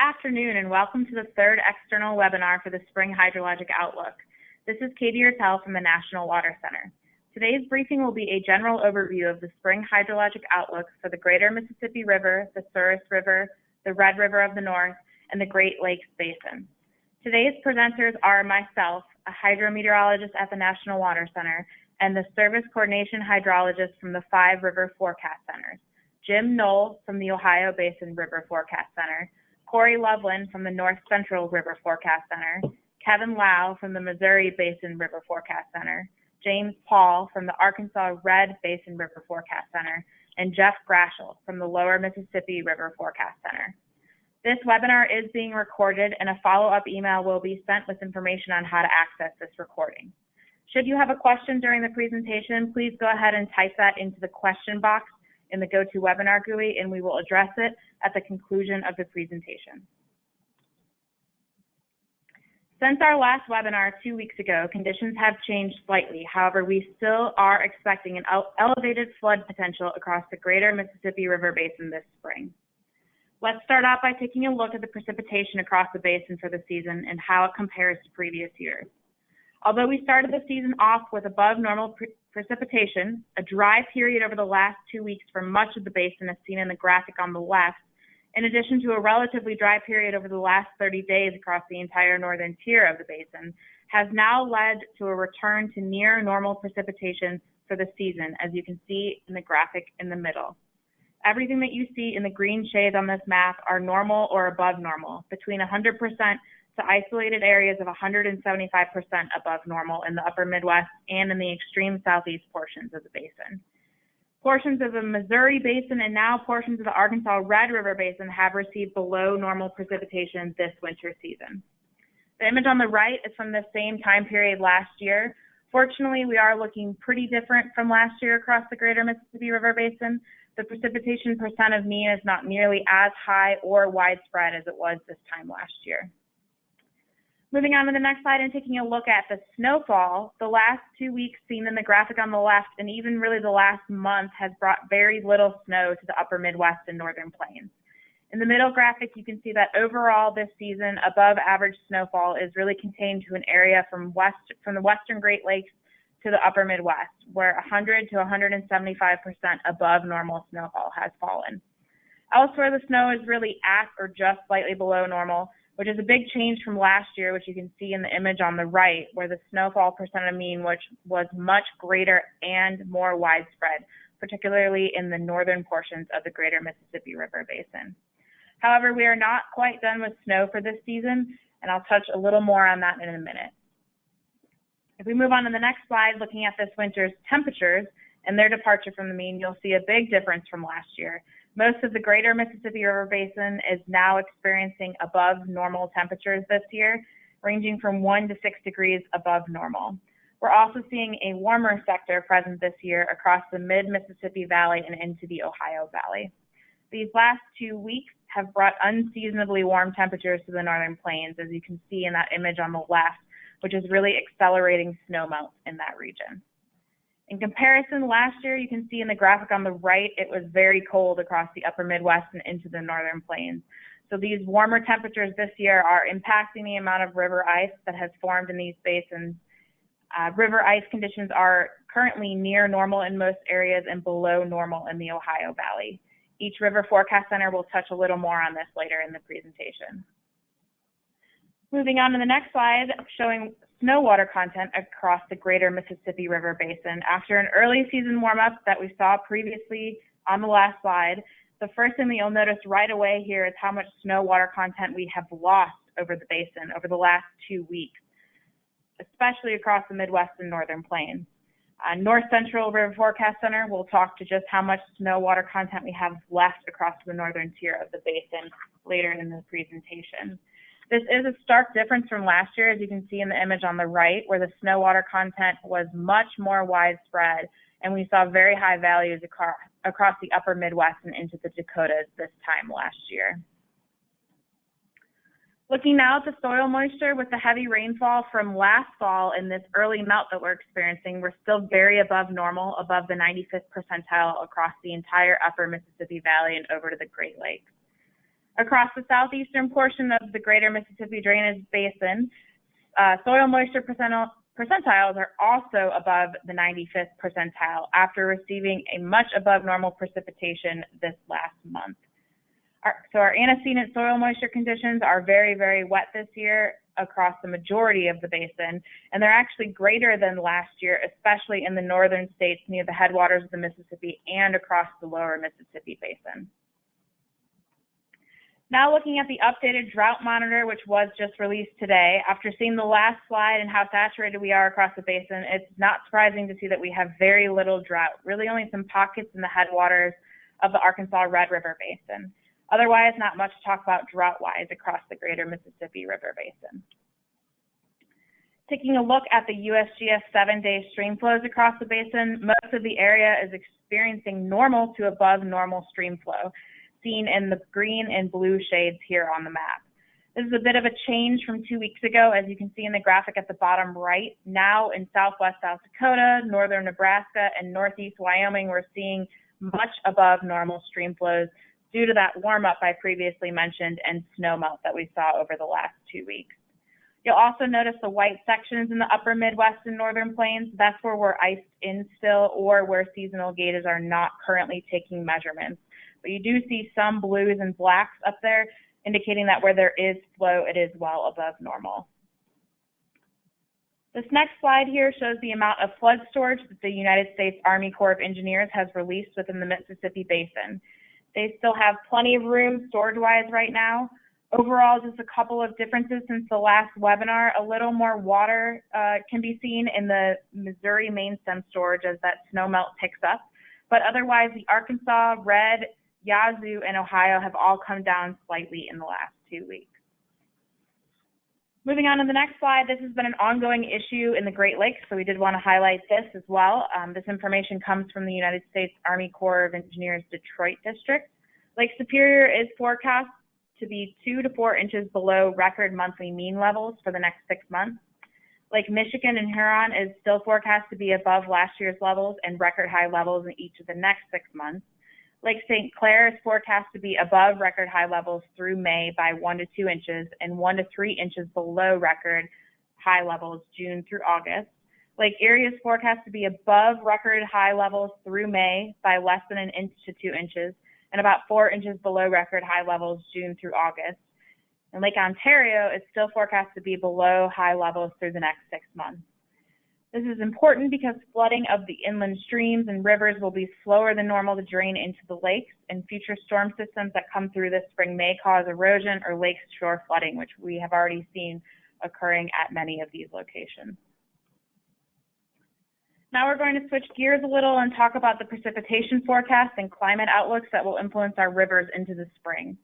afternoon and welcome to the third external webinar for the Spring Hydrologic Outlook. This is Katie Ertel from the National Water Center. Today's briefing will be a general overview of the Spring Hydrologic Outlook for the Greater Mississippi River, the Souris River, the Red River of the North, and the Great Lakes Basin. Today's presenters are myself, a hydrometeorologist at the National Water Center, and the Service Coordination Hydrologist from the 5 River Forecast Centers, Jim Knoll from the Ohio Basin River Forecast Center, Corey Loveland from the North Central River Forecast Center, Kevin Lau from the Missouri Basin River Forecast Center, James Paul from the Arkansas Red Basin River Forecast Center, and Jeff Grashel from the Lower Mississippi River Forecast Center. This webinar is being recorded and a follow-up email will be sent with information on how to access this recording. Should you have a question during the presentation, please go ahead and type that into the question box in the GoToWebinar GUI and we will address it at the conclusion of the presentation. Since our last webinar 2 weeks ago, conditions have changed slightly. However, we still are expecting an elevated flood potential across the Greater Mississippi River Basin this spring. Let's start out by taking a look at the precipitation across the basin for the season and how it compares to previous years. Although we started the season off with above normal precipitation, a dry period over the last 2 weeks for much of the basin as seen in the graphic on the left, in addition to a relatively dry period over the last 30 days across the entire northern tier of the basin, has now led to a return to near normal precipitation for the season, as you can see in the graphic in the middle. Everything that you see in the green shades on this map are normal or above normal, between 100% to isolated areas of 175% above normal in the upper Midwest and in the extreme southeast portions of the basin. Portions of the Missouri Basin and now portions of the Arkansas Red River Basin have received below normal precipitation this winter season. The image on the right is from the same time period last year. Fortunately, we are looking pretty different from last year across the Greater Mississippi River Basin. The precipitation percent of mean is not nearly as high or widespread as it was this time last year. Moving on to the next slide and taking a look at the snowfall, the last 2 weeks seen in the graphic on the left and even really the last month has brought very little snow to the upper Midwest and northern plains. In the middle graphic, you can see that overall this season, above average snowfall is really contained to an area from the western Great Lakes to the upper Midwest, where 100 to 175% above normal snowfall has fallen. Elsewhere, the snow is really at or just slightly below normal, which is a big change from last year, which you can see in the image on the right, where the snowfall percent of mean which was much greater and more widespread, particularly in the northern portions of the Greater Mississippi River Basin. However, we are not quite done with snow for this season, and I'll touch a little more on that in a minute. If we move on to the next slide, looking at this winter's temperatures and their departure from the mean, you'll see a big difference from last year. Most of the Greater Mississippi River Basin is now experiencing above normal temperatures this year, ranging from 1 to 6 degrees above normal. We're also seeing a warmer sector present this year across the mid-Mississippi Valley and into the Ohio Valley. These last 2 weeks have brought unseasonably warm temperatures to the northern plains, as you can see in that image on the left, which is really accelerating snowmelt in that region. In comparison, last year, you can see in the graphic on the right, it was very cold across the upper Midwest and into the northern plains. So these warmer temperatures this year are impacting the amount of river ice that has formed in these basins. River ice conditions are currently near normal in most areas and below normal in the Ohio Valley. Each river forecast center will touch a little more on this later in the presentation. Moving on to the next slide, showing snow water content across the Greater Mississippi River Basin. After an early season warm-up that we saw previously on the last slide, the first thing that you'll notice right away here is how much snow water content we have lost over the basin over the last 2 weeks, especially across the Midwest and northern plains. North Central River Forecast Center will talk to just how much snow water content we have left across the northern tier of the basin later in the presentation. This is a stark difference from last year, as you can see in the image on the right, where the snow water content was much more widespread, and we saw very high values across the upper Midwest and into the Dakotas this time last year. Looking now at the soil moisture, with the heavy rainfall from last fall and this early melt that we're experiencing, we're still very above normal, above the 95th percentile across the entire upper Mississippi Valley and over to the Great Lakes. Across the southeastern portion of the greater Mississippi Drainage Basin, soil moisture percentiles are also above the 95th percentile after receiving a much above normal precipitation this last month. So our antecedent soil moisture conditions are very, very wet this year across the majority of the basin, and they're actually greater than last year, especially in the northern states near the headwaters of the Mississippi and across the lower Mississippi Basin. Now looking at the updated drought monitor, which was just released today, after seeing the last slide and how saturated we are across the basin, it's not surprising to see that we have very little drought, really only some pockets in the headwaters of the Arkansas Red River Basin. Otherwise, not much to talk about drought-wise across the greater Mississippi River Basin. Taking a look at the USGS 7-day stream flows across the basin, most of the area is experiencing normal to above normal stream flow, seen in the green and blue shades here on the map. This is a bit of a change from 2 weeks ago, as you can see in the graphic at the bottom right. Now in southwest South Dakota, northern Nebraska, and northeast Wyoming, we're seeing much above normal stream flows due to that warm-up I previously mentioned and snowmelt that we saw over the last 2 weeks. You'll also notice the white sections in the upper Midwest and northern plains. That's where we're iced in still or where seasonal gauges are not currently taking measurements. But you do see some blues and blacks up there, indicating that where there is flow, it is well above normal. This next slide here shows the amount of flood storage that the United States Army Corps of Engineers has released within the Mississippi Basin. They still have plenty of room storage-wise right now. Overall, just a couple of differences since the last webinar. A little more water can be seen in the Missouri main stem storage as that snowmelt picks up. But otherwise, the Arkansas, Red, Yazoo, and Ohio have all come down slightly in the last 2 weeks. Moving on to the next slide, this has been an ongoing issue in the Great Lakes, so we did want to highlight this as well. This information comes from the United States Army Corps of Engineers Detroit District. Lake Superior is forecast to be 2 to 4 inches below record monthly mean levels for the next 6 months. Lake Michigan and Huron is still forecast to be above last year's levels and record high levels in each of the next 6 months. Lake St. Clair is forecast to be above record high levels through May by 1 to 2 inches and 1 to 3 inches below record high levels June through August. Lake Erie is forecast to be above record high levels through May by less than 1 inch to 2 inches and about 4 inches below record high levels June through August. And Lake Ontario is still forecast to be below high levels through the next 6 months. This is important because flooding of the inland streams and rivers will be slower than normal to drain into the lakes, and future storm systems that come through this spring may cause erosion or lake shore flooding, which we have already seen occurring at many of these locations. Now we're going to switch gears a little and talk about the precipitation forecast and climate outlooks that will influence our rivers into the spring.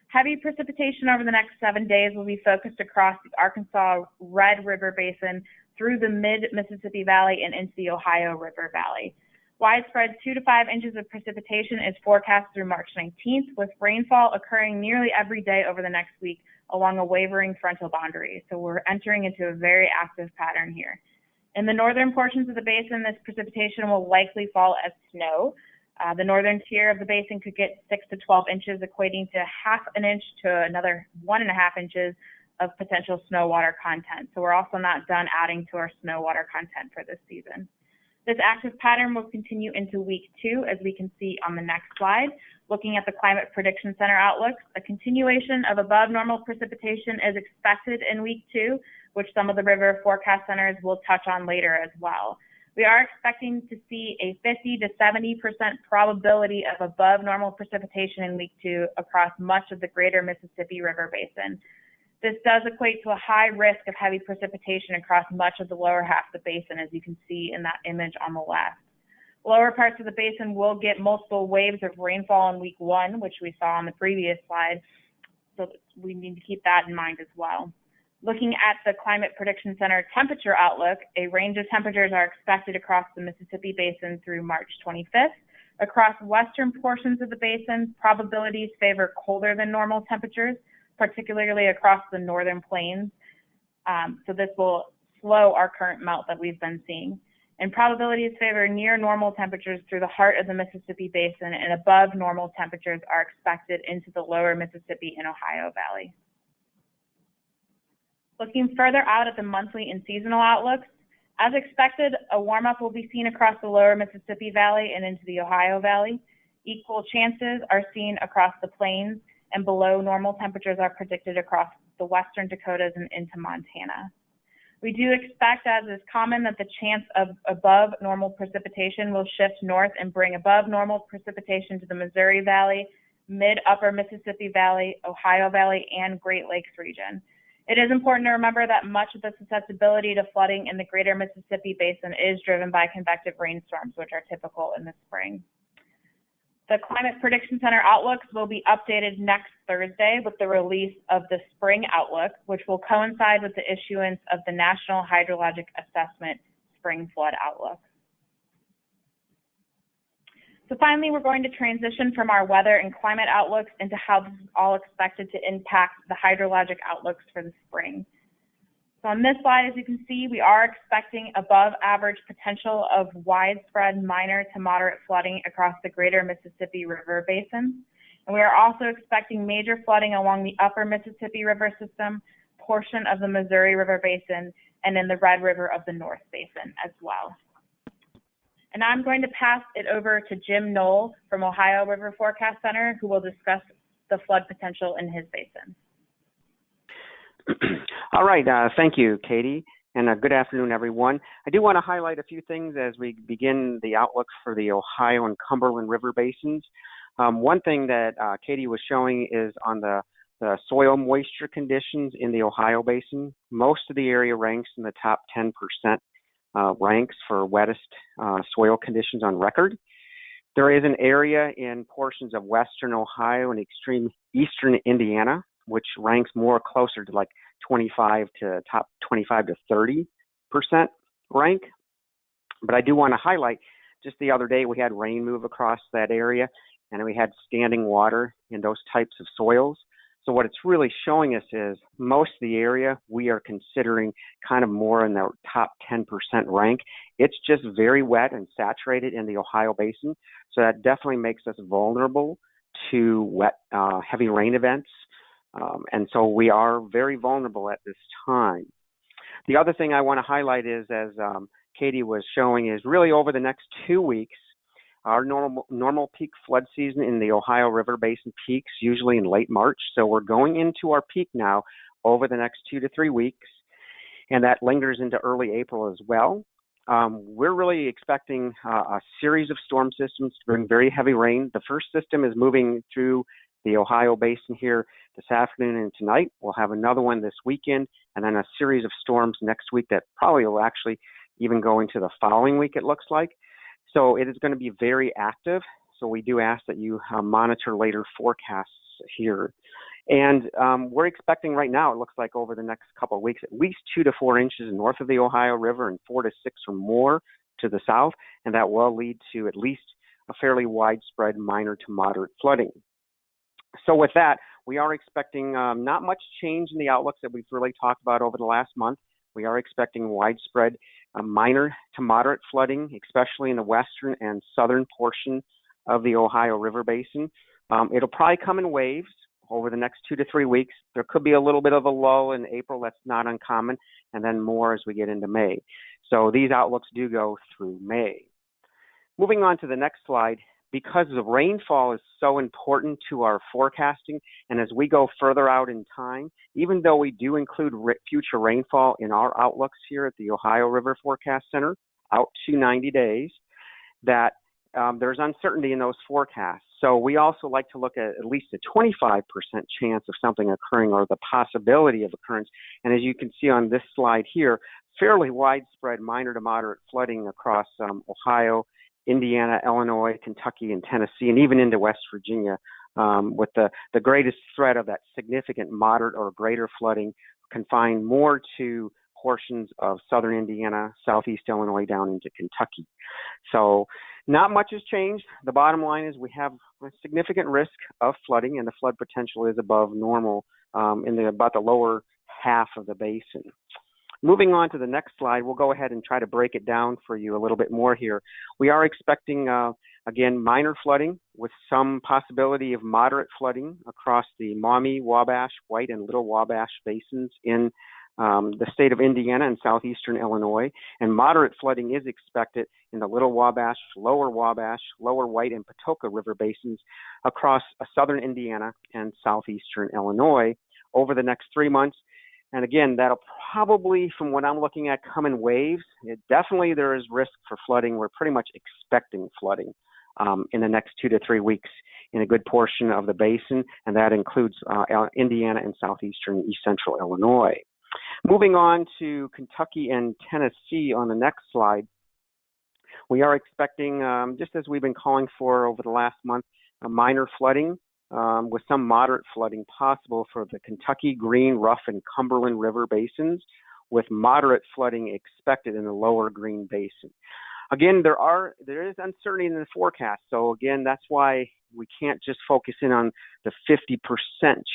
Heavy precipitation over the next 7 days will be focused across the Arkansas Red River Basin through the mid-Mississippi Valley and into the Ohio River Valley. Widespread 2 to 5 inches of precipitation is forecast through March 19th, with rainfall occurring nearly every day over the next week along a wavering frontal boundary. So we're entering into a very active pattern here. In the northern portions of the basin, this precipitation will likely fall as snow. The northern tier of the basin could get 6 to 12 inches, equating to ½ an inch to another 1.5 inches of potential snow water content. So we're also not done adding to our snow water content for this season. This active pattern will continue into week 2, as we can see on the next slide. Looking at the Climate Prediction Center outlooks, a continuation of above normal precipitation is expected in week 2, which some of the river forecast centers will touch on later as well. We are expecting to see a 50 to 70% probability of above normal precipitation in week 2 across much of the greater Mississippi River Basin. This does equate to a high risk of heavy precipitation across much of the lower half of the basin, as you can see in that image on the left. Lower parts of the basin will get multiple waves of rainfall in week 1, which we saw on the previous slide, so we need to keep that in mind as well. Looking at the Climate Prediction Center temperature outlook, a range of temperatures are expected across the Mississippi Basin through March 25th. Across western portions of the basin, probabilities favor colder than normal temperatures, particularly across the northern plains. So this will slow our current melt that we've been seeing. and probabilities favor near normal temperatures through the heart of the Mississippi Basin, and above normal temperatures are expected into the lower Mississippi and Ohio Valley. Looking further out at the monthly and seasonal outlooks, as expected, a warm-up will be seen across the lower Mississippi Valley and into the Ohio Valley. Equal chances are seen across the plains, and below normal temperatures are predicted across the western Dakotas and into Montana. We do expect, as is common, that the chance of above normal precipitation will shift north and bring above normal precipitation to the Missouri Valley, mid-upper Mississippi Valley, Ohio Valley, and Great Lakes region. It is important to remember that much of the susceptibility to flooding in the greater Mississippi Basin is driven by convective rainstorms, which are typical in the spring. The Climate Prediction Center outlooks will be updated next Thursday with the release of the Spring Outlook, which will coincide with the issuance of the National Hydrologic Assessment Spring Flood Outlook. So finally, we're going to transition from our weather and climate outlooks into how this is all expected to impact the hydrologic outlooks for the spring. So on this slide, as you can see, we are expecting above average potential of widespread minor to moderate flooding across the greater Mississippi River Basin. And we are also expecting major flooding along the upper Mississippi River system, portion of the Missouri River Basin, and in the Red River of the North Basin as well. And I'm going to pass it over to Jim Knoll from Ohio River Forecast Center, who will discuss the flood potential in his basin. All right, thank you, Katie, and good afternoon, everyone. I do want to highlight a few things as we begin the outlook for the Ohio and Cumberland River basins. One thing that Katie was showing is on the soil moisture conditions in the Ohio Basin. Most of the area ranks in the top 10% ranks for wettest soil conditions on record. There is an area in portions of western Ohio and extreme eastern Indiana, which ranks more closer to like 25 to 30% rank. But I do want to highlight, just the other day we had rain move across that area, and we had standing water in those types of soils. So what it's really showing us is most of the area we are considering kind of more in the top 10% rank. It's just very wet and saturated in the Ohio Basin, so that definitely makes us vulnerable to wet, heavy rain events. And so we are very vulnerable at this time. The other thing I want to highlight is, as Katie was showing, is really over the next 2 weeks, our normal peak flood season in the Ohio River Basin peaks usually in late March. So we're going into our peak now over the next 2 to 3 weeks, and that lingers into early April as well. We're really expecting a series of storm systems to bring very heavy rain. The first system is moving through the Ohio Basin here this afternoon and tonight. We'll have another one this weekend, and then a series of storms next week that probably will actually even go into the following week, it looks like. So it is going to be very active. So we do ask that you monitor later forecasts here. And we're expecting right now, it looks like over the next couple of weeks, at least 2 to 4 inches north of the Ohio River and 4 to 6 or more to the south. And that will lead to at least a fairly widespread minor to moderate flooding. So with that, we are expecting not much change in the outlooks that we've really talked about over the last month. We are expecting widespread minor to moderate flooding, especially in the western and southern portion of the Ohio River Basin. It'll probably come in waves over the next 2 to 3 weeks. There could be a little bit of a lull in April. That's not uncommon, and then more as we get into May. So these outlooks do go through May. Moving on to the next slide, because the rainfall is so important to our forecasting, and as we go further out in time, even though we do include future rainfall in our outlooks here at the Ohio River Forecast Center, out to 90 days, that there's uncertainty in those forecasts. So we also like to look at least a 25% chance of something occurring, or the possibility of occurrence. And as you can see on this slide here, fairly widespread minor to moderate flooding across Ohio, Indiana, Illinois, Kentucky, and Tennessee, and even into West Virginia, with the greatest threat of that significant moderate or greater flooding confined more to portions of southern Indiana, southeast Illinois, down into Kentucky. So not much has changed. The bottom line is we have a significant risk of flooding, and the flood potential is above normal in about the lower half of the basin. Moving on to the next slide, we'll go ahead and try to break it down for you a little bit more here. We are expecting, again, minor flooding with some possibility of moderate flooding across the Maumee, Wabash, White, and Little Wabash basins in the state of Indiana and southeastern Illinois. And moderate flooding is expected in the Little Wabash, Lower White, and Patoka River basins across southern Indiana and southeastern Illinois over the next 3 months. And again, that'll probably, from what I'm looking at, come in waves. Definitely there is risk for flooding. We're pretty much expecting flooding in the next 2 to 3 weeks in a good portion of the basin, and that includes Indiana and southeastern East Central Illinois. Moving on to Kentucky and Tennessee on the next slide, we are expecting, just as we've been calling for over the last month, minor flooding with some moderate flooding possible for the Kentucky, Green, Rough, and Cumberland River basins, with moderate flooding expected in the lower Green Basin. Again, there is uncertainty in the forecast, so again, that's why we can't just focus in on the 50%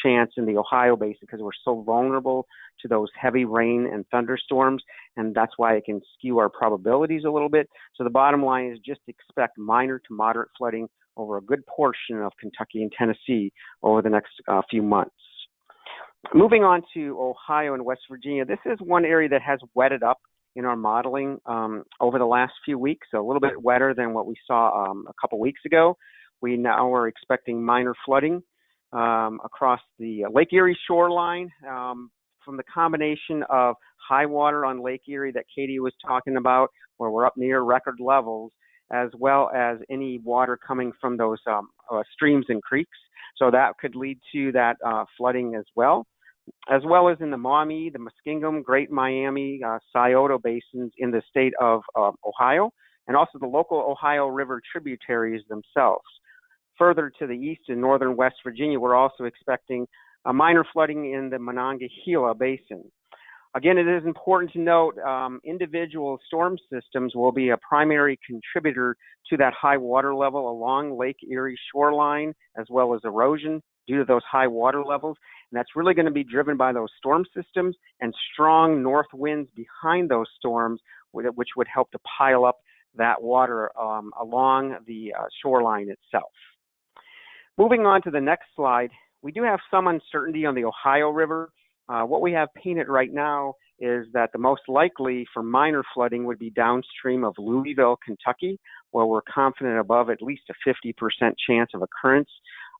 chance in the Ohio Basin, because we're so vulnerable to those heavy rain and thunderstorms, and that's why it can skew our probabilities a little bit. So the bottom line is just expect minor to moderate flooding over a good portion of Kentucky and Tennessee over the next few months. Moving on to Ohio and West Virginia, this is one area that has wetted up in our modeling over the last few weeks, so a little bit wetter than what we saw a couple weeks ago. We now are expecting minor flooding across the Lake Erie shoreline from the combination of high water on Lake Erie that Katie was talking about, where we're up near record levels, as well as any water coming from those streams and creeks. So that could lead to that flooding as well as in the Maumee, the Muskingum, Great Miami, Scioto basins in the state of Ohio, and also the local Ohio River tributaries themselves. Further to the east in northern West Virginia, we're also expecting a minor flooding in the Monongahela Basin. Again, it is important to note individual storm systems will be a primary contributor to that high water level along Lake Erie shoreline, as well as erosion due to those high water levels. And that's really going to be driven by those storm systems and strong north winds behind those storms, which would help to pile up that water along the shoreline itself. Moving on to the next slide, we do have some uncertainty on the Ohio River. What we have painted right now is that the most likely for minor flooding would be downstream of Louisville, Kentucky, where we're confident above at least a 50% chance of occurrence.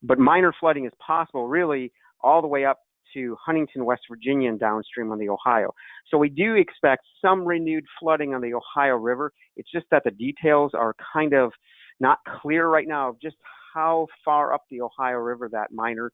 But minor flooding is possible really all the way up to Huntington, West Virginia, and downstream on the Ohio. So we do expect some renewed flooding on the Ohio River. It's just that the details are kind of not clear right now of just how far up the Ohio River that minor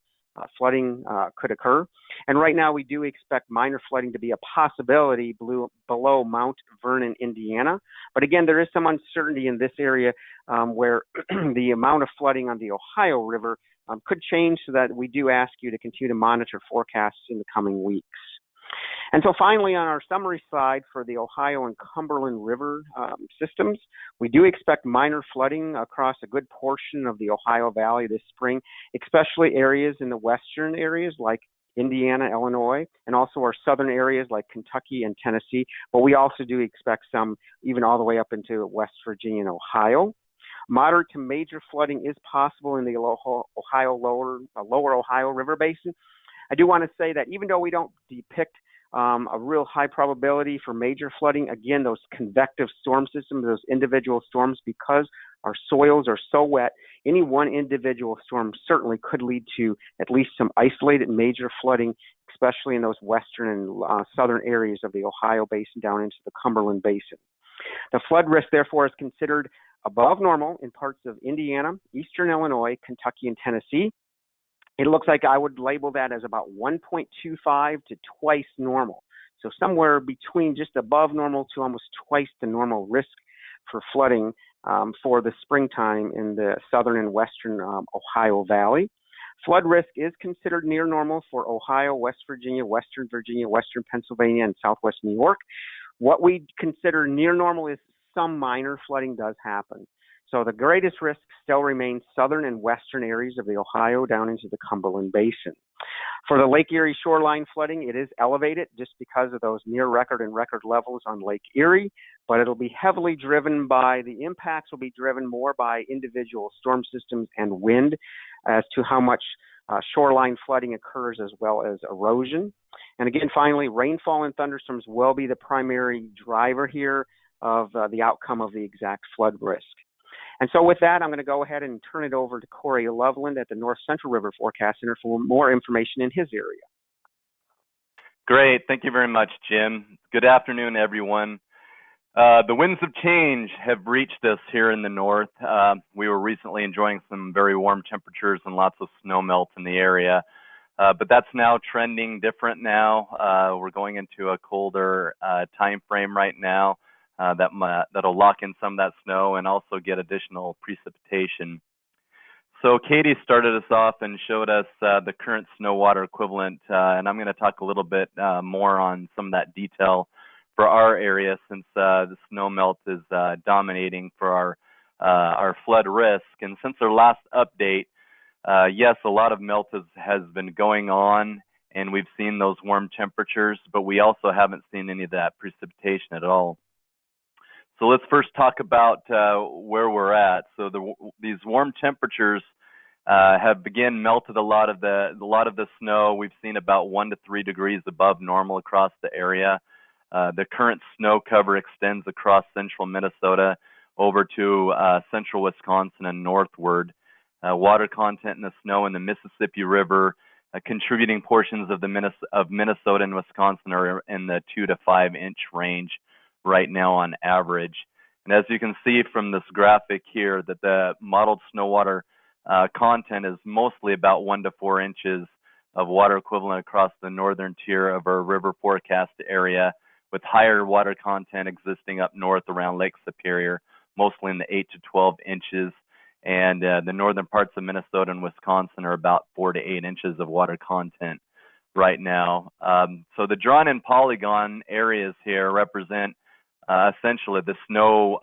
flooding could occur. And right now we do expect minor flooding to be a possibility below Mount Vernon, Indiana. But again, there is some uncertainty in this area where the amount of flooding on the Ohio River could change, so that we do ask you to continue to monitor forecasts in the coming weeks. And so finally, on our summary slide for the Ohio and Cumberland River systems, we do expect minor flooding across a good portion of the Ohio Valley this spring, especially areas in the western areas like Indiana, Illinois, and also our southern areas like Kentucky and Tennessee. But we also do expect some even all the way up into West Virginia and Ohio. Moderate to major flooding is possible in the lower Ohio River Basin. I do want to say that even though we don't depict a real high probability for major flooding, again, those convective storm systems, those individual storms, because our soils are so wet, any one individual storm certainly could lead to at least some isolated major flooding, especially in those western and southern areas of the Ohio Basin down into the Cumberland Basin. The flood risk, therefore, is considered above normal in parts of Indiana, eastern Illinois, Kentucky, and Tennessee. It looks like I would label that as about 1.25 to twice normal. So somewhere between just above normal to almost twice the normal risk for flooding for the springtime in the southern and western Ohio Valley. Flood risk is considered near normal for Ohio, West Virginia, western Pennsylvania, and southwest New York. What we consider near normal is some minor flooding does happen. So the greatest risk still remains southern and western areas of the Ohio down into the Cumberland Basin. For the Lake Erie shoreline flooding, it is elevated just because of those near record and record levels on Lake Erie, but it'll be heavily driven by, the impacts will be driven more by individual storm systems and wind as to how much shoreline flooding occurs, as well as erosion. And again, finally, rainfall and thunderstorms will be the primary driver here of the outcome of the exact flood risk. And so with that, I'm going to go ahead and turn it over to Corey Loveland at the North Central River Forecast Center for more information in his area. Great. Thank you very much, Jim. Good afternoon, everyone. The winds of change have reached us here in the north. We were recently enjoying some very warm temperatures and lots of snow melt in the area, but that's now trending different now. We're going into a colder time frame right now that'll lock in some of that snow and also get additional precipitation. So Katie started us off and showed us the current snow water equivalent, and I'm going to talk a little bit more on some of that detail for our area, since the snow melt is dominating for our flood risk. And since our last update, yes, a lot of melt has been going on, and we've seen those warm temperatures, but we also haven't seen any of that precipitation at all. So let's first talk about where we're at. So these warm temperatures have again melted a lot of the snow. We've seen about 1 to 3 degrees above normal across the area. The current snow cover extends across central Minnesota over to central Wisconsin and northward. Water content in the snow in the Mississippi River, contributing portions of Minnesota and Wisconsin, are in the 2 to 5 inch range right now on average. And as you can see from this graphic here, that the modeled snow water content is mostly about 1 to 4 inches of water equivalent across the northern tier of our river forecast area, with higher water content existing up north around Lake Superior, mostly in the 8 to 12 inches. And the northern parts of Minnesota and Wisconsin are about 4 to 8 inches of water content right now. So the drawn-in polygon areas here represent essentially the snow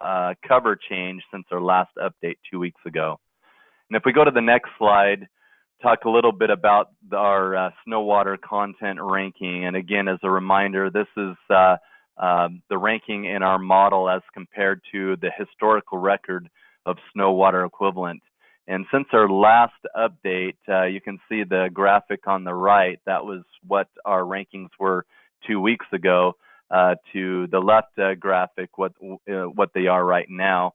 cover change since our last update 2 weeks ago. And if we go to the next slide, talk a little bit about our snow water content ranking. And again, as a reminder, this is the ranking in our model as compared to the historical record of snow water equivalent. And since our last update, you can see the graphic on the right. That was what our rankings were 2 weeks ago. To the left graphic, what they are right now.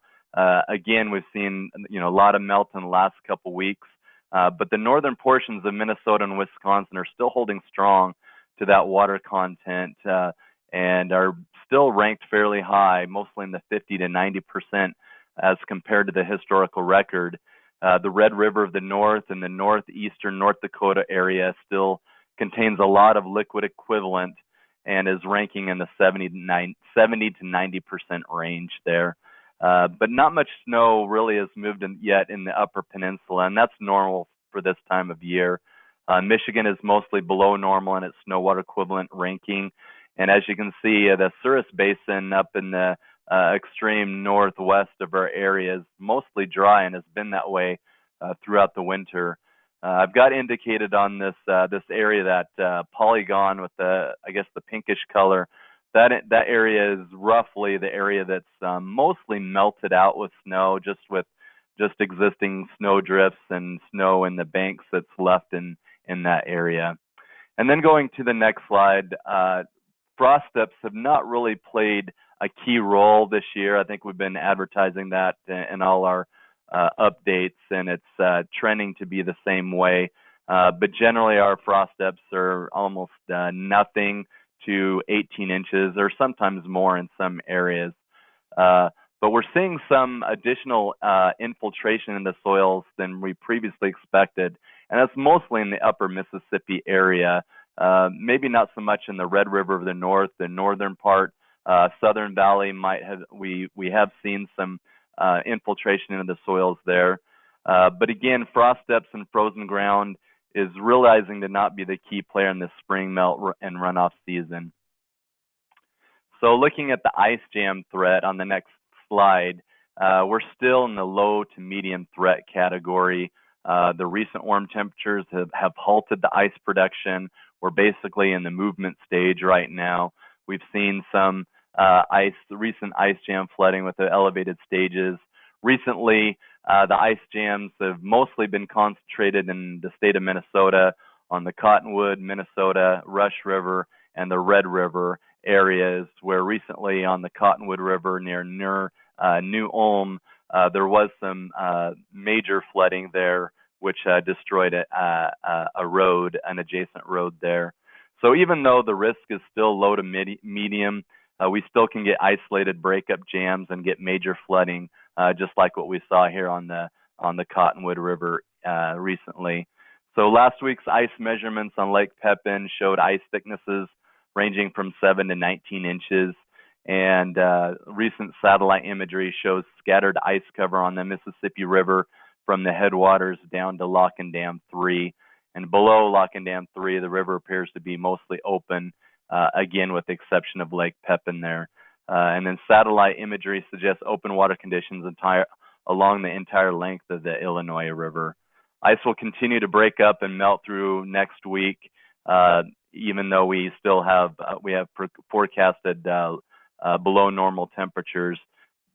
Again, we've seen a lot of melt in the last couple weeks, but the northern portions of Minnesota and Wisconsin are still holding strong to that water content and are still ranked fairly high, mostly in the 50 to 90% as compared to the historical record. The Red River of the North and the northeastern North Dakota area still contains a lot of liquid equivalent and is ranking in the 70 to 90% range there. But not much snow really has moved yet in the Upper Peninsula, and that's normal for this time of year. Michigan is mostly below normal in its snow water equivalent ranking. And as you can see, the Souris Basin up in the extreme northwest of our area is mostly dry and has been that way throughout the winter. I've got indicated on this area that polygon with the pinkish color. That area is roughly the area that's mostly melted out with snow, just existing snow drifts and snow in the banks that's left in that area. And then going to the next slide, frost steps have not really played a key role this year. I think we've been advertising that in all our updates, and it's trending to be the same way. But generally, our frost steps are almost nothing to 18 inches, or sometimes more in some areas. But we're seeing some additional infiltration in the soils than we previously expected, and that's mostly in the upper Mississippi area. Maybe not so much in the Red River of the North, the northern part. Southern Valley we have seen some infiltration into the soils there. But again, frost steps and frozen ground is realizing to not be the key player in the spring melt and runoff season. So looking at the ice jam threat on the next slide, we're still in the low to medium threat category. The recent warm temperatures have halted the ice production. We're basically in the movement stage right now. We've seen some recent ice jam flooding with the elevated stages. Recently, the ice jams have mostly been concentrated in the state of Minnesota on the Cottonwood, Minnesota, Rush River, and the Red River areas, where recently on the Cottonwood River near New Ulm, there was some major flooding there, which destroyed a road, an adjacent road there. So even though the risk is still low to medium, we still can get isolated breakup jams and get major flooding, just like what we saw here on the Cottonwood River recently. So last week's ice measurements on Lake Pepin showed ice thicknesses ranging from 7 to 19 inches. And recent satellite imagery shows scattered ice cover on the Mississippi River from the headwaters down to Lock and Dam 3. And below Lock and Dam 3, the river appears to be mostly open, again, with the exception of Lake Pepin there. And then satellite imagery suggests open water conditions along the entire length of the Illinois River. Ice will continue to break up and melt through next week, even though we still have forecasted below normal temperatures.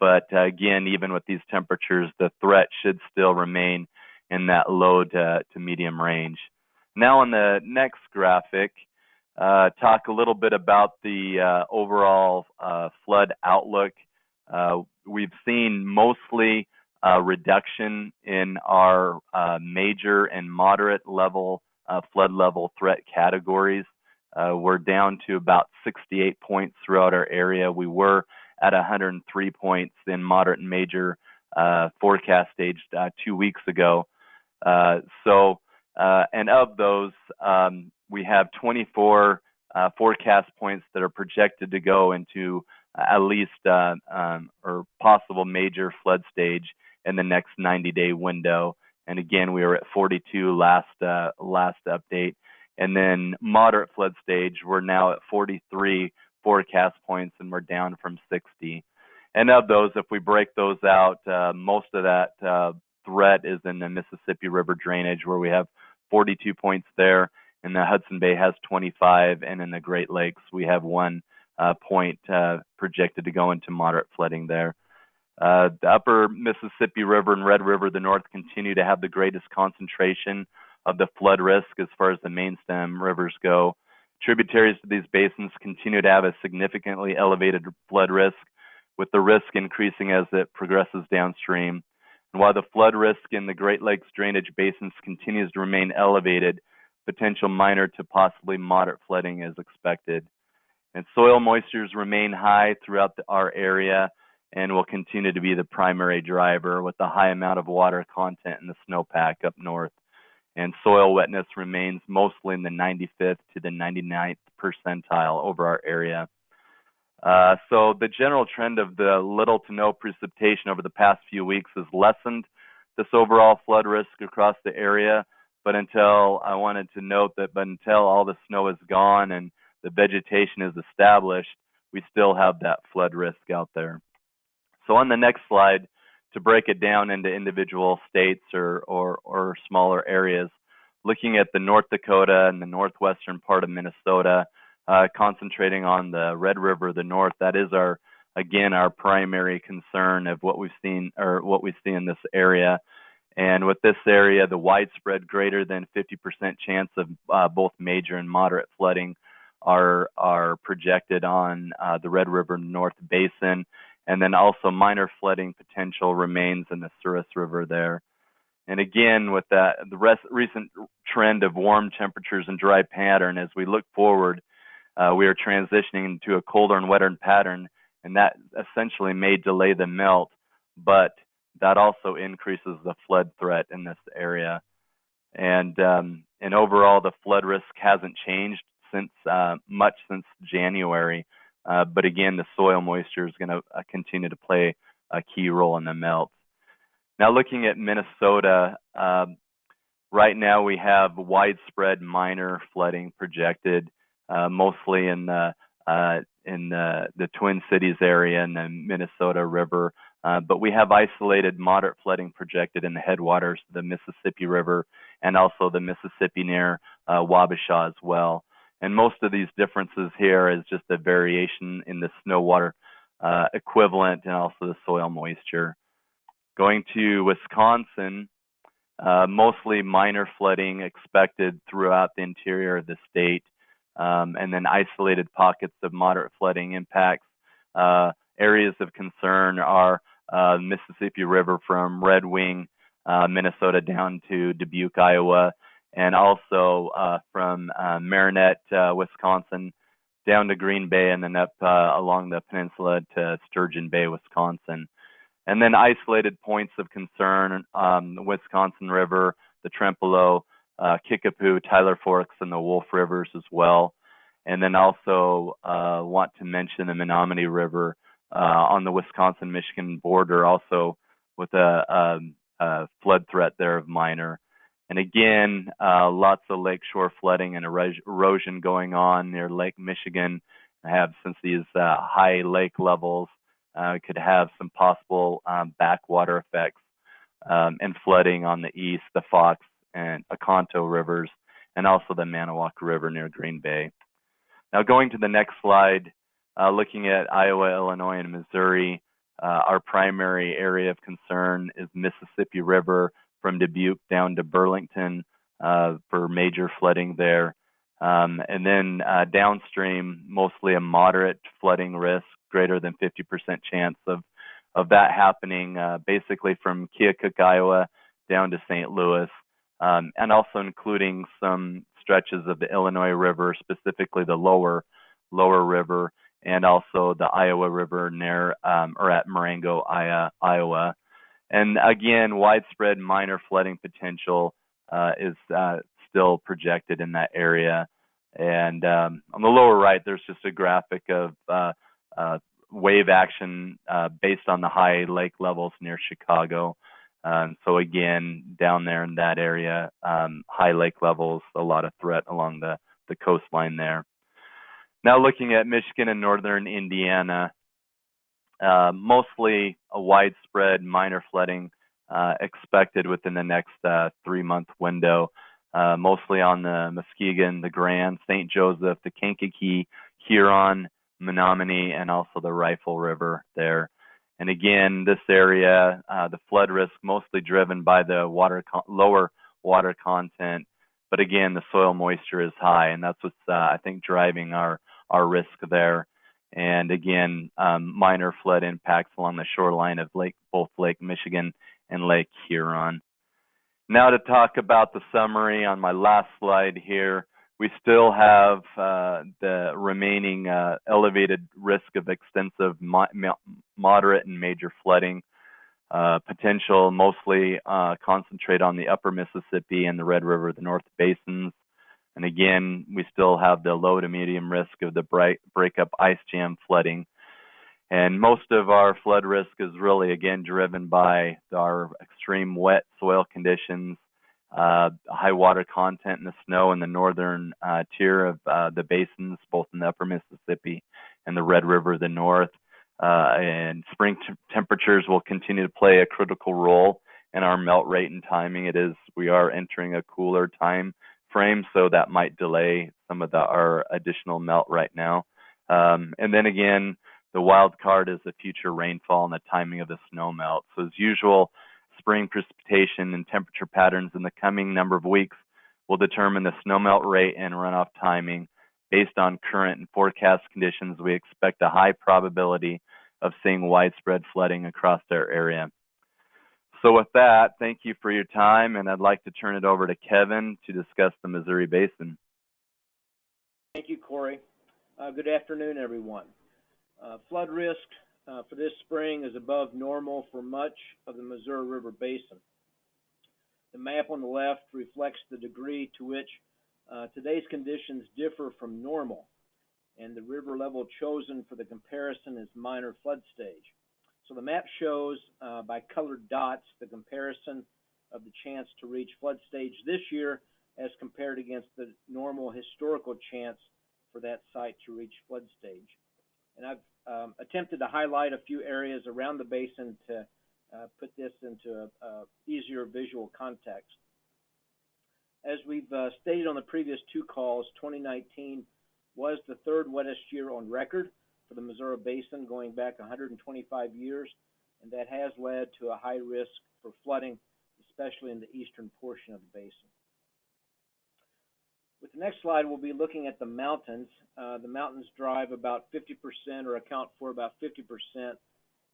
But again, even with these temperatures, the threat should still remain in that low to medium range. Now on the next graphic, talk a little bit about the overall flood outlook. We've seen mostly reduction in our major and moderate level flood level threat categories. We're down to about 68 points throughout our area. We were at 103 points in moderate and major forecast stage 2 weeks ago. And of those, we have 24 forecast points that are projected to go into at least or possible major flood stage in the next 90-day window. And again, we were at 42 last update. And then moderate flood stage, we're now at 43 forecast points, and we're down from 60. And of those, if we break those out, most of that threat is in the Mississippi River drainage, where we have 42 points there, and the Hudson Bay has 25, and in the Great Lakes, we have 1 point projected to go into moderate flooding there. The upper Mississippi River and Red River, the north, continue to have the greatest concentration of the flood risk as far as the main stem rivers go. Tributaries to these basins continue to have a significantly elevated flood risk, with the risk increasing as it progresses downstream. And while the flood risk in the Great Lakes drainage basins continues to remain elevated, potential minor to possibly moderate flooding is expected. And soil moistures remain high throughout our area and will continue to be the primary driver, with a high amount of water content in the snowpack up north. And soil wetness remains mostly in the 95th to the 99th percentile over our area. So the general trend of the little to no precipitation over the past few weeks has lessened this overall flood risk across the area. But until all the snow is gone and the vegetation is established, we still have that flood risk out there. So on the next slide, to break it down into individual states or smaller areas, looking at the North Dakota and the northwestern part of Minnesota, concentrating on the Red River, the north, that is our primary concern of what we've seen, or what we see in this area. And with this area, the widespread greater than 50% chance of both major and moderate flooding are projected on the Red River North Basin. And then also minor flooding potential remains in the Souris River there. And again, with that, the recent trend of warm temperatures and dry pattern, as we look forward, we are transitioning into a colder and wetter pattern, and that essentially may delay the melt, but that also increases the flood threat in this area. And overall, the flood risk hasn't changed much since January. But again, the soil moisture is going to continue to play a key role in the melt. Now, looking at Minnesota, right now we have widespread minor flooding projected, mostly in the Twin Cities area and the Minnesota River but we have isolated moderate flooding projected in the headwaters of the Mississippi River and also the Mississippi near Wabasha as well. And most of these differences here is just a variation in the snow water equivalent and also the soil moisture. Going to Wisconsin, mostly minor flooding expected throughout the interior of the state, and then isolated pockets of moderate flooding impacts. Areas of concern are Mississippi River from Red Wing, Minnesota down to Dubuque, Iowa, and also from Marinette, Wisconsin, down to Green Bay, and then up along the peninsula to Sturgeon Bay, Wisconsin. And then isolated points of concern, the Wisconsin River, the Trempealeau, Kickapoo, Tyler Forks, and the Wolf Rivers as well. And then also want to mention the Menominee River on the Wisconsin-Michigan border, also with a flood threat there of minor. And again, lots of lakeshore flooding and erosion going on near Lake Michigan. Since these high lake levels could have some possible backwater effects and flooding on the east, the Fox and Oconto rivers, and also the Manawanka River near Green Bay. Now going to the next slide, looking at Iowa, Illinois, and Missouri, our primary area of concern is Mississippi River from Dubuque down to Burlington for major flooding there. And then downstream, mostly a moderate flooding risk, greater than 50% chance of that happening, basically from Keokuk, Iowa, down to St. Louis, and also including some stretches of the Illinois River, specifically the lower river, and also the Iowa River near or at Marengo, Iowa. And again, widespread minor flooding potential is still projected in that area. And on the lower right, there's just a graphic of wave action based on the high lake levels near Chicago. So again, down there in that area, high lake levels, a lot of threat along the coastline there. Now looking at Michigan and northern Indiana, mostly a widespread minor flooding expected within the next 3-month window, mostly on the Muskegon, the Grand, St. Joseph, the Kankakee, Huron, Menominee, and also the Rifle River there. And again, this area, the flood risk mostly driven by the lower water content, but again, the soil moisture is high, and that's what's I think driving our risk there. And again, minor flood impacts along the shoreline of both Lake Michigan and Lake Huron. Now to talk about the summary on my last slide here, we still have the remaining elevated risk of extensive, moderate, and major flooding potential, mostly concentrate on the upper Mississippi and the Red River, the North Basins. And again, we still have the low to medium risk of the breakup ice jam flooding. And most of our flood risk is really, again, driven by our extreme wet soil conditions, high water content in the snow in the northern tier of the basins, both in the upper Mississippi and the Red River, the north. And spring temperatures will continue to play a critical role in our melt rate and timing. We are entering a cooler time frame, so that might delay some of our additional melt right now. And then again, the wild card is the future rainfall and the timing of the snow melt. So as usual, spring precipitation and temperature patterns in the coming number of weeks will determine the snowmelt rate and runoff timing. Based on current and forecast conditions, we expect a high probability of seeing widespread flooding across our area. So with that, thank you for your time, and I'd like to turn it over to Kevin to discuss the Missouri Basin. Thank you, Corey. Good afternoon, everyone. Flood risk for this spring is above normal for much of the Missouri River Basin. The map on the left reflects the degree to which today's conditions differ from normal, and the river level chosen for the comparison is minor flood stage. So the map shows by colored dots the comparison of the chance to reach flood stage this year as compared against the normal historical chance for that site to reach flood stage. And I've attempted to highlight a few areas around the basin to put this into a easier visual context. As we've stated on the previous two calls, 2019 was the third wettest year on record for the Missouri Basin going back 125 years, and that has led to a high risk for flooding, especially in the eastern portion of the basin. With the next slide, we'll be looking at the mountains. The mountains drive about 50% or account for about 50%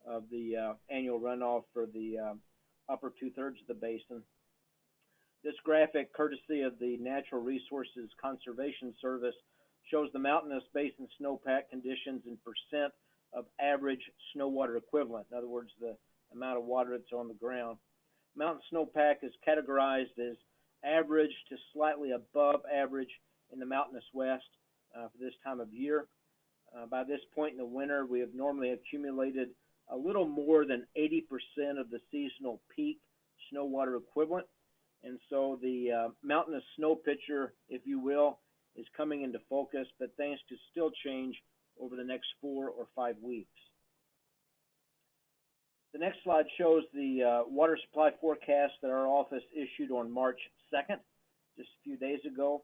of the annual runoff for the upper two-thirds of the basin. This graphic, courtesy of the Natural Resources Conservation Service, shows the mountainous basin snowpack conditions in percent of average snow water equivalent. In other words, the amount of water that's on the ground. Mountain snowpack is categorized as average to slightly above average in the mountainous west for this time of year. By this point in the winter, we have normally accumulated a little more than 80% of the seasonal peak snow water equivalent. And so the mountainous snow picture, if you will, is coming into focus, but things could still change over the next 4 or 5 weeks. The next slide shows the water supply forecast that our office issued on March 2nd, just a few days ago.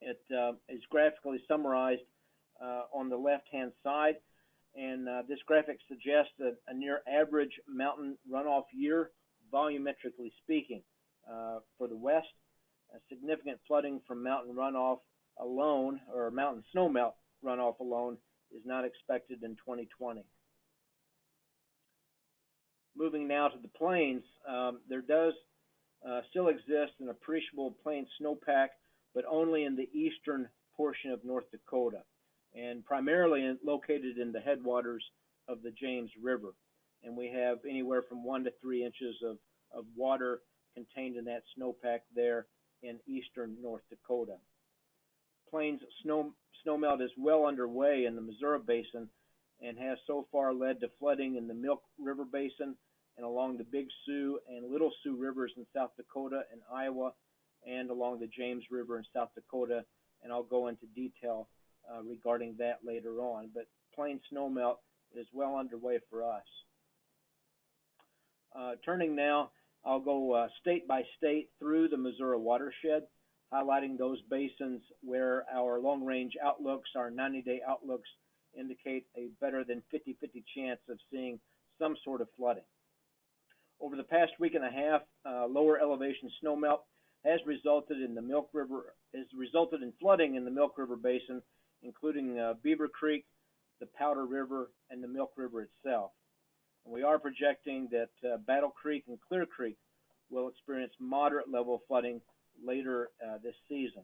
It is graphically summarized on the left-hand side, and this graphic suggests that a near average mountain runoff year, volumetrically speaking, for the west. Significant flooding from mountain runoff alone, or mountain snowmelt runoff alone, is not expected in 2020. Moving now to the plains, there does still exist an appreciable plain snowpack, but only in the eastern portion of North Dakota, and primarily located in the headwaters of the James River. And we have anywhere from 1 to 3 inches of water contained in that snowpack there in eastern North Dakota. Plains snowmelt is well underway in the Missouri Basin and has so far led to flooding in the Milk River Basin and along the Big Sioux and Little Sioux rivers in South Dakota and Iowa, and along the James River in South Dakota, and I'll go into detail regarding that later on. But plain snowmelt is well underway for us. Turning now, I'll go state by state through the Missouri watershed, highlighting those basins where our long-range outlooks, our 90-day outlooks, indicate a better than 50-50 chance of seeing some sort of flooding. Over the past week and a half, lower elevation snowmelt has resulted in flooding in the Milk River Basin, including Beaver Creek, the Powder River, and the Milk River itself. And we are projecting that Battle Creek and Clear Creek will experience moderate level flooding later this season.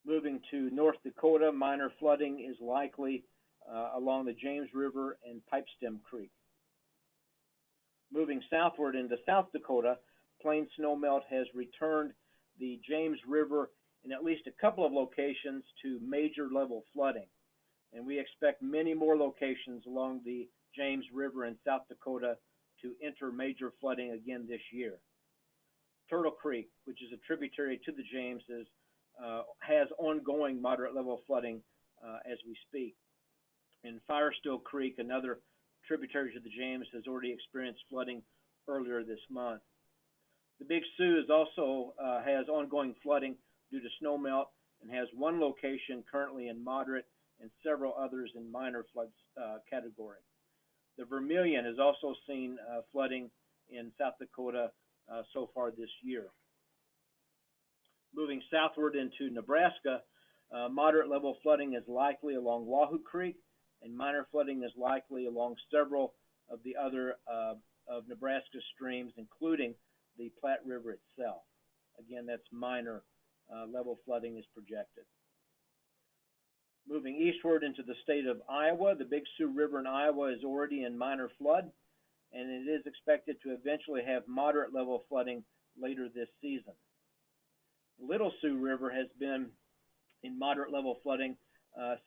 Moving to North Dakota, minor flooding is likely along the James River and Pipestem Creek. Moving southward into South Dakota, plain snowmelt has returned the James River in at least a couple of locations to major level flooding. And we expect many more locations along the James River in South Dakota to enter major flooding again this year. Turtle Creek, which is a tributary to the James, has ongoing moderate level flooding as we speak. And Firestill Creek, another tributary to the James, has already experienced flooding earlier this month. The Big Sioux also has ongoing flooding due to snowmelt and has one location currently in moderate and several others in minor flood category. The Vermilion has also seen flooding in South Dakota so far this year. Moving southward into Nebraska, moderate level flooding is likely along Wahoo Creek, and minor flooding is likely along several of the other of Nebraska's streams, including the Platte River itself. Again, that's minor level flooding is projected. Moving eastward into the state of Iowa, the Big Sioux River in Iowa is already in minor flood, and it is expected to eventually have moderate level flooding later this season. The Little Sioux River has been in moderate level flooding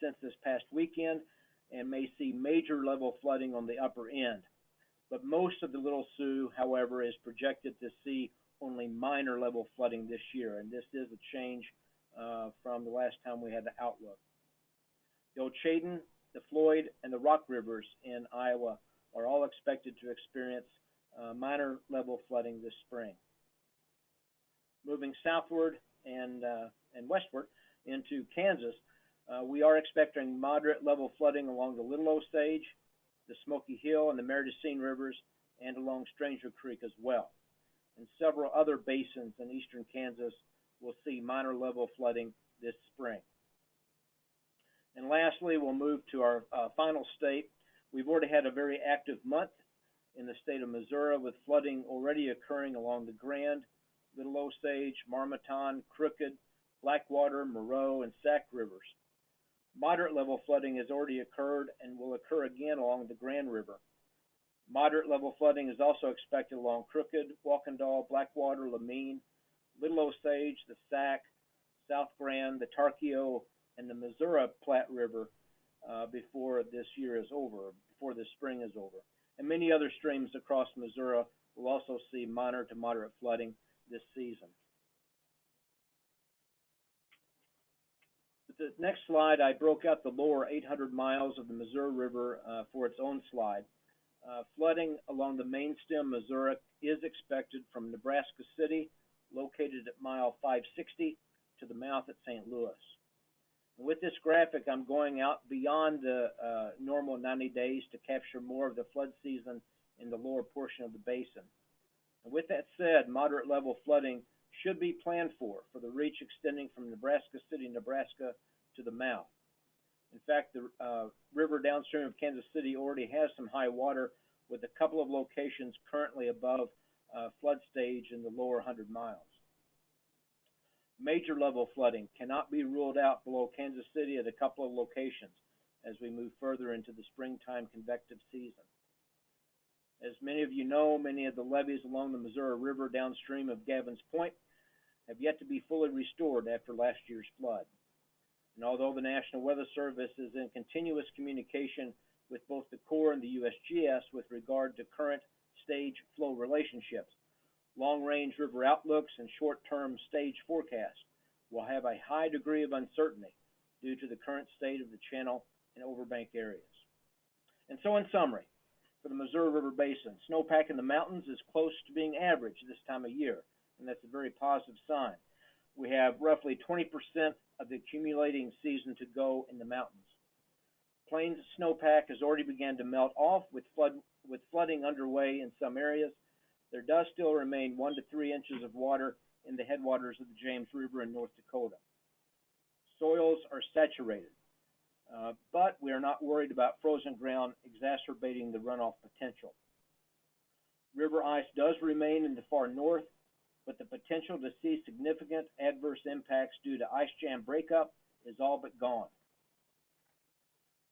since this past weekend and may see major level flooding on the upper end. But most of the Little Sioux, however, is projected to see only minor level flooding this year, and this is a change from the last time we had the outlook. The Ocheyedan the Floyd, and the Rock Rivers in Iowa are all expected to experience minor level flooding this spring. Moving southward and westward into Kansas, we are expecting moderate level flooding along the Little Osage, the Smoky Hill, and the Meridocene rivers, and along Stranger Creek as well. And several other basins in eastern Kansas will see minor level flooding this spring. And lastly, we'll move to our final state. We've already had a very active month in the state of Missouri, with flooding already occurring along the Grand, Little Osage, Marmaton, Crooked, Blackwater, Moreau, and Sac rivers. Moderate level flooding has already occurred and will occur again along the Grand River. Moderate level flooding is also expected along Crooked, Walkendall, Blackwater, Lamine, Little Osage, the Sac, South Grand, the Tarkio, and the Missouri Platte River before this year is over, before this spring is over. And many other streams across Missouri will also see minor to moderate flooding this season. With the next slide, I broke out the lower 800 miles of the Missouri River for its own slide. Flooding along the main stem Missouri is expected from Nebraska City, located at mile 560, to the mouth at St. Louis. And with this graphic, I'm going out beyond the normal 90 days to capture more of the flood season in the lower portion of the basin. And with that said, moderate level flooding should be planned for the reach extending from Nebraska City, Nebraska to the mouth. In fact, the river downstream of Kansas City already has some high water, with a couple of locations currently above flood stage in the lower 100 miles. Major level flooding cannot be ruled out below Kansas City at a couple of locations as we move further into the springtime convective season. As many of you know, many of the levees along the Missouri River downstream of Gavin's Point have yet to be fully restored after last year's flood. And although the National Weather Service is in continuous communication with both the Corps and the USGS with regard to current stage flow relationships, long-range river outlooks and short-term stage forecasts will have a high degree of uncertainty due to the current state of the channel and overbank areas. And so in summary, for the Missouri River Basin, snowpack in the mountains is close to being average this time of year, and that's a very positive sign. We have roughly 20% of the accumulating season to go in the mountains. Plains snowpack has already begun to melt off with flooding underway in some areas. There does still remain 1 to 3 inches of water in the headwaters of the James River in North Dakota. Soils are saturated, but we are not worried about frozen ground exacerbating the runoff potential. River ice does remain in the far north, but the potential to see significant adverse impacts due to ice jam breakup is all but gone.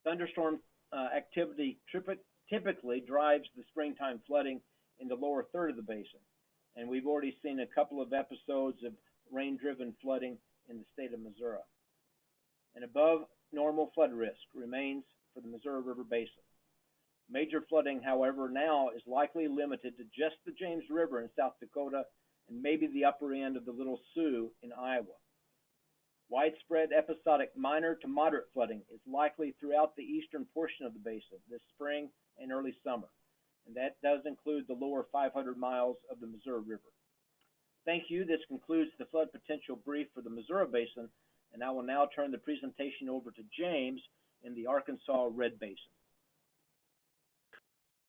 Thunderstorm activity typically drives the springtime flooding in the lower third of the basin, and we've already seen a couple of episodes of rain-driven flooding in the state of Missouri. An above normal flood risk remains for the Missouri River Basin. Major flooding, however, now is likely limited to just the James River in South Dakota and maybe the upper end of the Little Sioux in Iowa. Widespread episodic minor to moderate flooding is likely throughout the eastern portion of the basin this spring and early summer, and that does include the lower 500 miles of the Missouri River. Thank you. This concludes the flood potential brief for the Missouri Basin, and I will now turn the presentation over to James in the Arkansas Red Basin.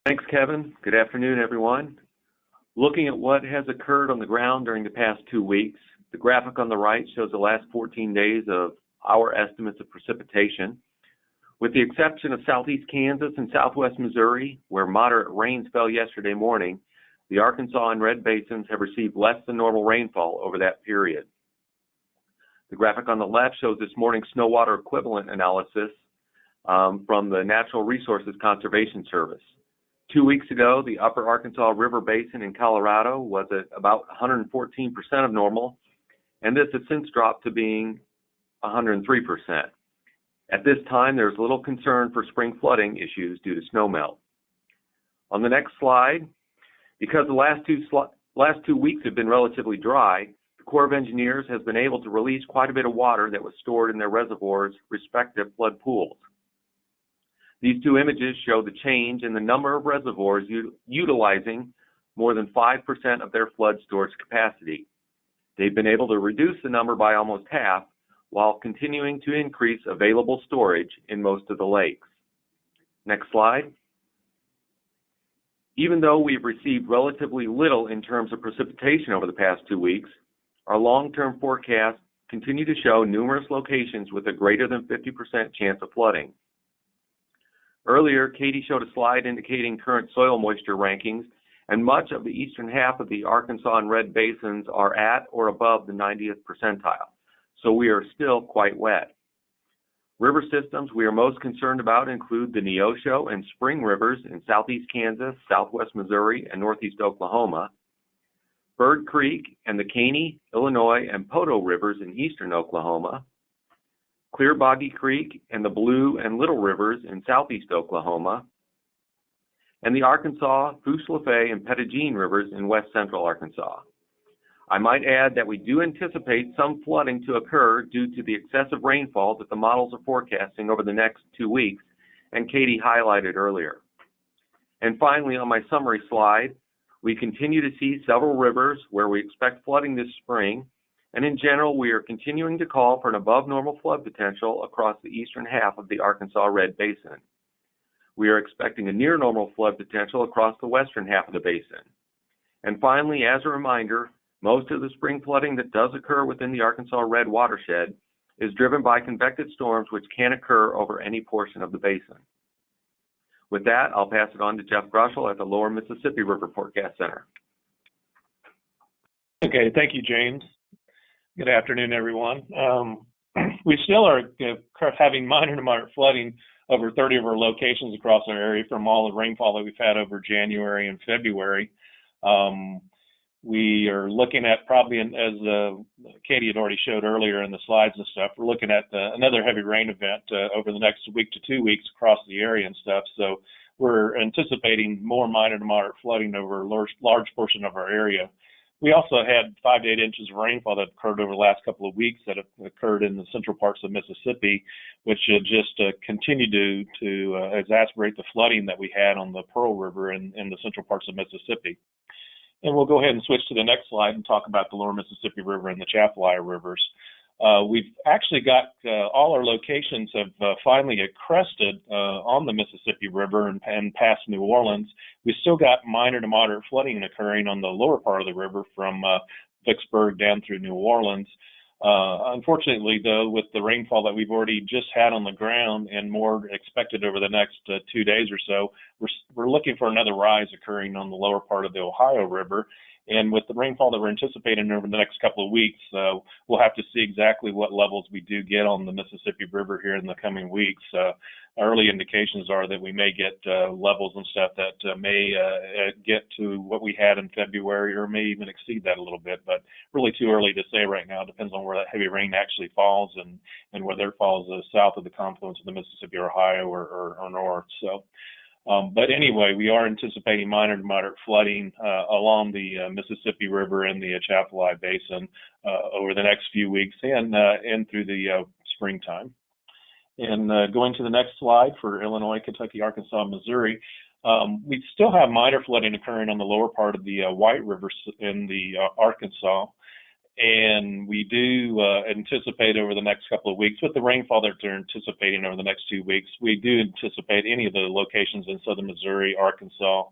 Thanks, Kevin. Good afternoon, everyone. Looking at what has occurred on the ground during the past 2 weeks, the graphic on the right shows the last 14 days of our estimates of precipitation. With the exception of southeast Kansas and southwest Missouri, where moderate rains fell yesterday morning, the Arkansas and Red Basins have received less than normal rainfall over that period. The graphic on the left shows this morning's snow water equivalent analysis from the Natural Resources Conservation Service. 2 weeks ago, the upper Arkansas River Basin in Colorado was at about 114% of normal, and this has since dropped to being 103%. At this time, there's little concern for spring flooding issues due to snowmelt. On the next slide, because the last 2 weeks have been relatively dry, the Corps of Engineers has been able to release quite a bit of water that was stored in their reservoirs' respective flood pools. These two images show the change in the number of reservoirs utilizing more than 5% of their flood storage capacity. They've been able to reduce the number by almost half while continuing to increase available storage in most of the lakes. Next slide. Even though we've received relatively little in terms of precipitation over the past 2 weeks, our long-term forecasts continue to show numerous locations with a greater than 50% chance of flooding. Earlier, Katie showed a slide indicating current soil moisture rankings, and much of the eastern half of the Arkansas and Red Basins are at or above the 90th percentile, so we are still quite wet. River systems we are most concerned about include the Neosho and Spring Rivers in southeast Kansas, southwest Missouri, and northeast Oklahoma, Bird Creek and the Caney, Illinois, and Poteau Rivers in eastern Oklahoma, Clear Boggy Creek and the Blue and Little Rivers in southeast Oklahoma, and the Arkansas, Foos-Lafay, and Pettigene Rivers in west central Arkansas. I might add that we do anticipate some flooding to occur due to the excessive rainfall that the models are forecasting over the next 2 weeks, and Katie highlighted earlier. And finally, on my summary slide, we continue to see several rivers where we expect flooding this spring, and in general, we are continuing to call for an above normal flood potential across the eastern half of the Arkansas Red Basin. We are expecting a near normal flood potential across the western half of the basin. And finally, as a reminder, most of the spring flooding that does occur within the Arkansas Red watershed is driven by convective storms which can occur over any portion of the basin. With that, I'll pass it on to Jeff Grushel at the Lower Mississippi River Forecast Center. Okay, thank you, James. Good afternoon, everyone. We still are having minor to moderate flooding over 30 of our locations across our area from all the rainfall that we've had over January and February. We are looking at probably, as Katie had already showed earlier in the slides and stuff, we're looking at another heavy rain event over the next week to 2 weeks across the area and stuff. So we're anticipating more minor to moderate flooding over a large portion of our area. We also had 5 to 8 inches of rainfall that occurred over the last couple of weeks that have occurred in the central parts of Mississippi, which just continued to exacerbate the flooding that we had on the Pearl River in the central parts of Mississippi. And we'll go ahead and switch to the next slide and talk about the Lower Mississippi River and the Atchafalaya Rivers. We've actually got all our locations have finally crested on the Mississippi River and past New Orleans. We still got minor to moderate flooding occurring on the lower part of the river from Vicksburg down through New Orleans. Unfortunately, though, with the rainfall that we've already just had on the ground and more expected over the next 2 days or so, we're looking for another rise occurring on the lower part of the Ohio River. And with the rainfall that we're anticipating over the next couple of weeks, we'll have to see exactly what levels we do get on the Mississippi River here in the coming weeks. Early indications are that we may get levels and stuff that may get to what we had in February or may even exceed that a little bit, but really too early to say right now. It depends on where that heavy rain actually falls and whether it falls south of the confluence of the Mississippi or Ohio or north. So. But anyway, we are anticipating minor to moderate flooding along the Mississippi River and the Atchafalaya Basin over the next few weeks and through the springtime. And going to the next slide for Illinois, Kentucky, Arkansas, Missouri, we still have minor flooding occurring on the lower part of the White River in the Arkansas. And we do anticipate over the next couple of weeks, with the rainfall that they're anticipating over the next 2 weeks, we do anticipate any of the locations in southern Missouri, Arkansas,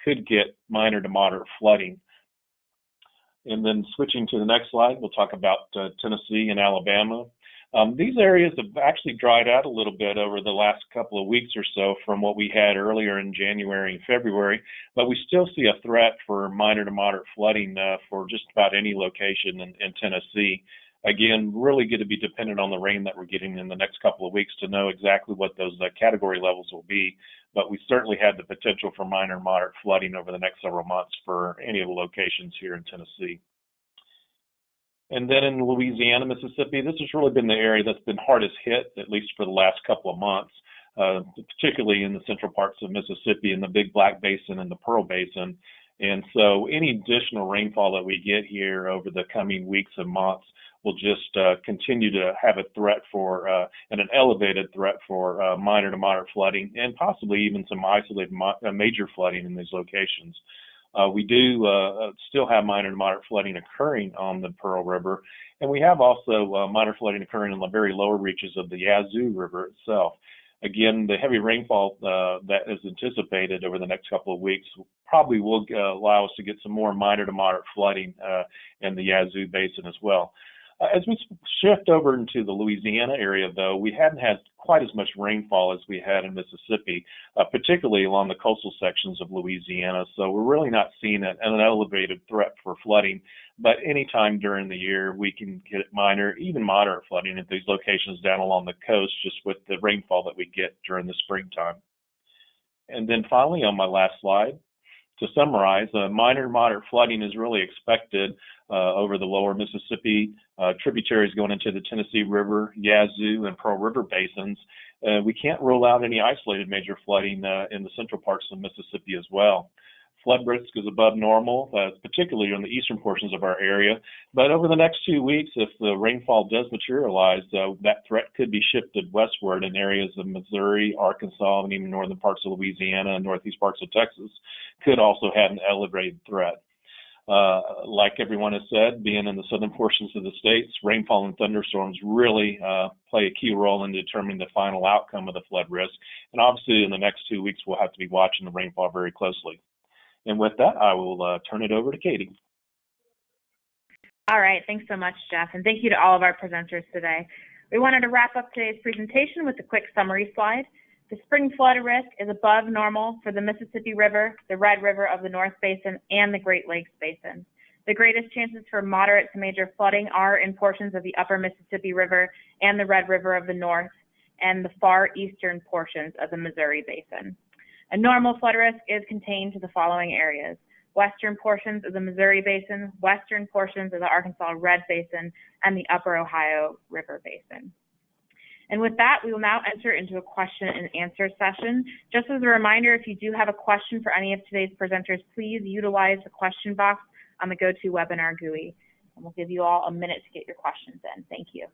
could get minor to moderate flooding. And then switching to the next slide, we'll talk about Tennessee and Alabama. These areas have actually dried out a little bit over the last couple of weeks or so from what we had earlier in January and February, but we still see a threat for minor to moderate flooding for just about any location in Tennessee. Again, really going to be dependent on the rain that we're getting in the next couple of weeks to know exactly what those category levels will be, but we certainly have the potential for minor and moderate flooding over the next several months for any of the locations here in Tennessee. And then in Louisiana, Mississippi, this has really been the area that's been hardest hit, at least for the last couple of months, particularly in the central parts of Mississippi and the Big Black Basin and the Pearl Basin. And so any additional rainfall that we get here over the coming weeks and months will just continue to have a threat for and an elevated threat for minor to moderate flooding, and possibly even some isolated major flooding in these locations. We do still have minor to moderate flooding occurring on the Pearl River, and we have also minor flooding occurring in the very lower reaches of the Yazoo River itself. Again, the heavy rainfall that is anticipated over the next couple of weeks probably will allow us to get some more minor to moderate flooding in the Yazoo Basin as well. As we shift over into the Louisiana area, though, we hadn't had quite as much rainfall as we had in Mississippi, particularly along the coastal sections of Louisiana. So we're really not seeing an elevated threat for flooding, but anytime during the year we can get minor, even moderate flooding at these locations down along the coast, just with the rainfall that we get during the springtime. And then finally, on my last slide, to summarize, minor to moderate flooding is really expected over the lower Mississippi tributaries going into the Tennessee River, Yazoo, and Pearl River basins. We can't rule out any isolated major flooding in the central parts of Mississippi as well. Flood risk is above normal, particularly in the eastern portions of our area. But over the next 2 weeks, if the rainfall does materialize, that threat could be shifted westward in areas of Missouri, Arkansas, and even northern parts of Louisiana and northeast parts of Texas could also have an elevated threat. Like everyone has said, being in the southern portions of the states, rainfall and thunderstorms really play a key role in determining the final outcome of the flood risk. And obviously, in the next 2 weeks, we'll have to be watching the rainfall very closely. And with that, I will turn it over to Katie. All right, thanks so much, Jeff, and thank you to all of our presenters today. We wanted to wrap up today's presentation with a quick summary slide. The spring flood risk is above normal for the Mississippi River, the Red River of the North Basin, and the Great Lakes Basin. The greatest chances for moderate to major flooding are in portions of the upper Mississippi River and the Red River of the North and the far eastern portions of the Missouri Basin. A normal flood risk is contained to the following areas: western portions of the Missouri Basin, western portions of the Arkansas Red Basin, and the upper Ohio River Basin. And with that, we will now enter into a question and answer session. Just as a reminder, if you do have a question for any of today's presenters, please utilize the question box on the GoToWebinar GUI. And we'll give you all a minute to get your questions in. Thank you.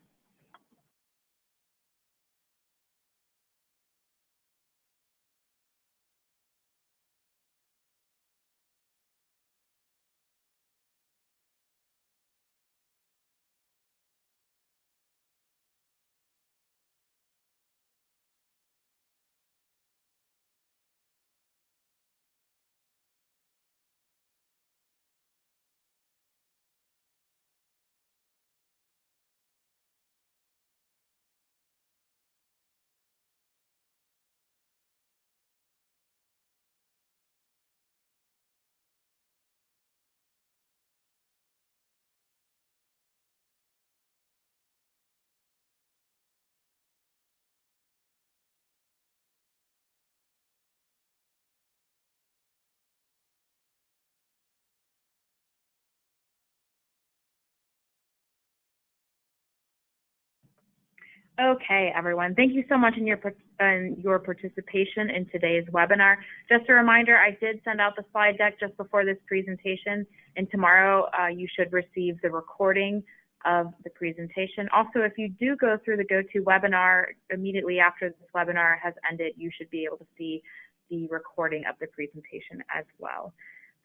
Okay, everyone. Thank you so much in your participation in today's webinar. Just a reminder, I did send out the slide deck just before this presentation, and tomorrow you should receive the recording of the presentation. Also, if you do go through the GoToWebinar immediately after this webinar has ended, you should be able to see the recording of the presentation as well.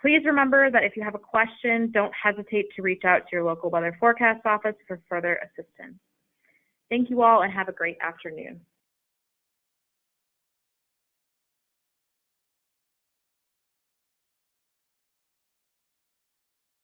Please remember that if you have a question, don't hesitate to reach out to your local weather forecast office for further assistance. Thank you all and have a great afternoon.